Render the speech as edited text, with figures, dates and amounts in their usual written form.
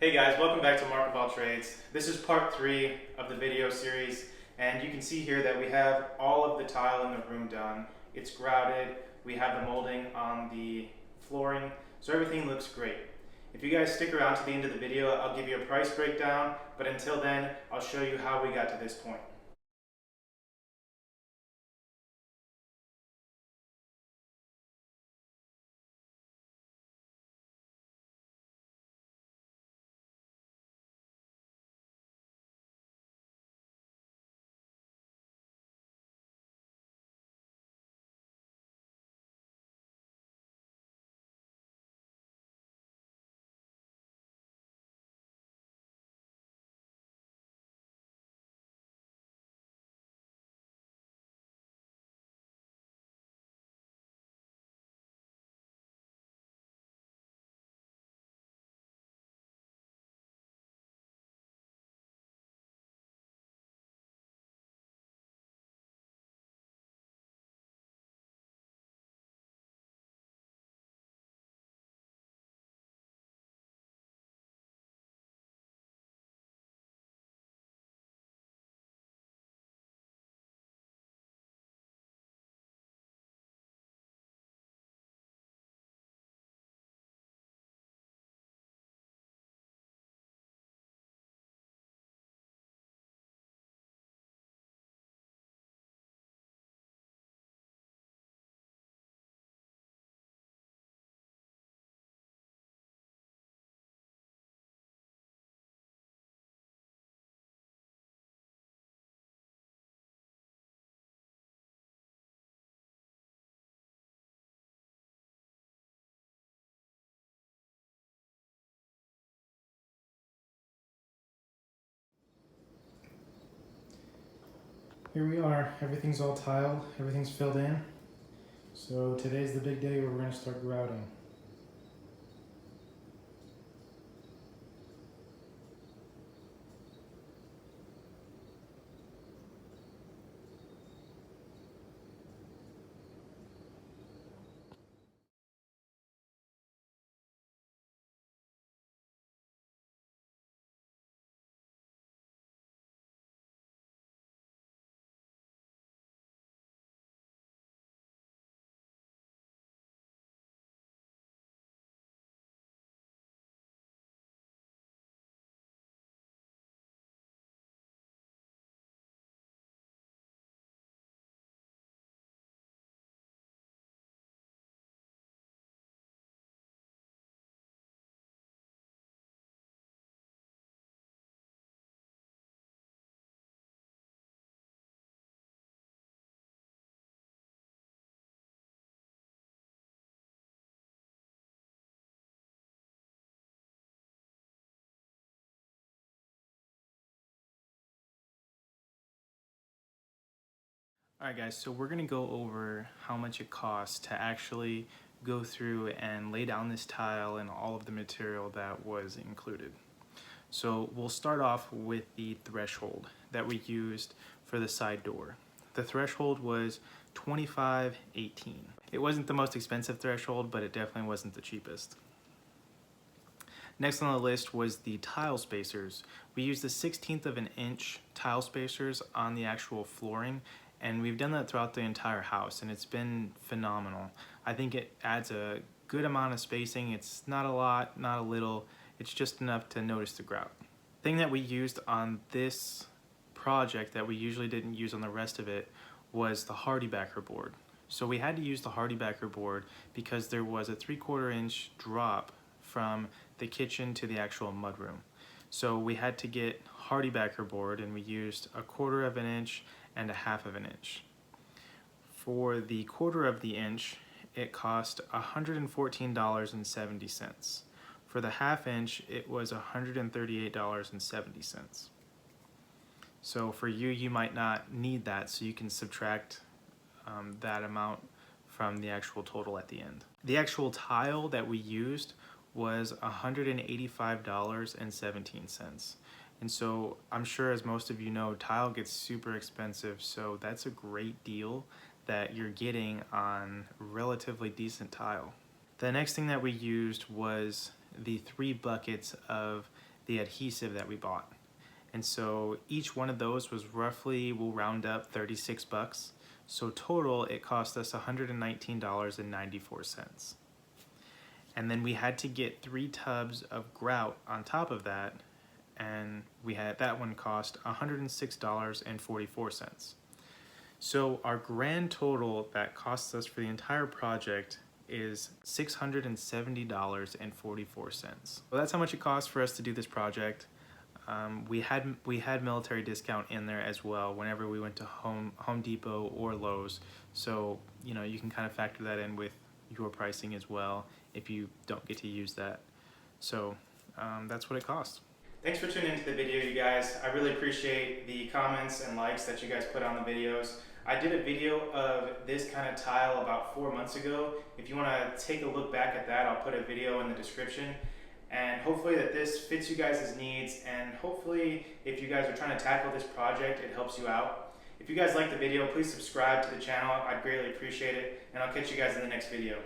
Hey guys, welcome back to Mark of All Trades. This is part 3 of the video series, and you can see here that we have all of the tile in the room done. It's grouted, we have the molding on the flooring, so everything looks great. If you guys stick around to the end of the video, I'll give you a price breakdown, but until then, I'll show you how we got to this point. Here we are, everything's all tiled, everything's filled in. So today's the big day where we're going to start grouting. Alright guys, so we're going to go over how much it costs to actually go through and lay down this tile and all of the material that was included. So we'll start off with the threshold that we used for the side door. The threshold was $25.18. It wasn't the most expensive threshold, but it definitely wasn't the cheapest. Next on the list was the tile spacers. We used the 1/16 of an inch tile spacers on the actual flooring, and we've done that throughout the entire house, and it's been phenomenal. I think it adds a good amount of spacing. It's not a lot, not a little, it's just enough to notice the grout. The thing that we used on this project that we usually didn't use on the rest of it was the HardieBacker board. So we had to use the HardieBacker board because there was a 3/4 inch drop from the kitchen to the actual mudroom. So we had to get HardieBacker board, and we used 1/4 of an inch and 1/2 of an inch. For the 1/4 of the inch, it cost $114.70. For the 1/2 inch, it was $138.70. So for you, you might not need that, so you can subtract that amount from the actual total at the end. The actual tile that we used was $185.17. And so I'm sure, as most of you know, tile gets super expensive, so that's a great deal that you're getting on relatively decent tile. The next thing that we used was the 3 buckets of the adhesive that we bought. And so each one of those was roughly, we'll round up, 36 bucks. So total, it cost us $119.94. And then we had to get 3 tubs of grout on top of that, and that one cost $106.44. So our grand total that costs us for the entire project is $670.44. Well, that's how much it cost for us to do this project. We had military discount in there as well whenever we went to Home Depot or Lowe's. So you can kind of factor that in with your pricing as well if you don't get to use that. So that's what it costs. Thanks for tuning into the video, you guys. I really appreciate the comments and likes that you guys put on the videos. I did a video of this kind of tile about 4 months ago. If you want to take a look back at that, I'll put a video in the description. And hopefully that this fits you guys' needs, and hopefully if you guys are trying to tackle this project, it helps you out. If you guys like the video, please subscribe to the channel. I'd greatly appreciate it, and I'll catch you guys in the next video.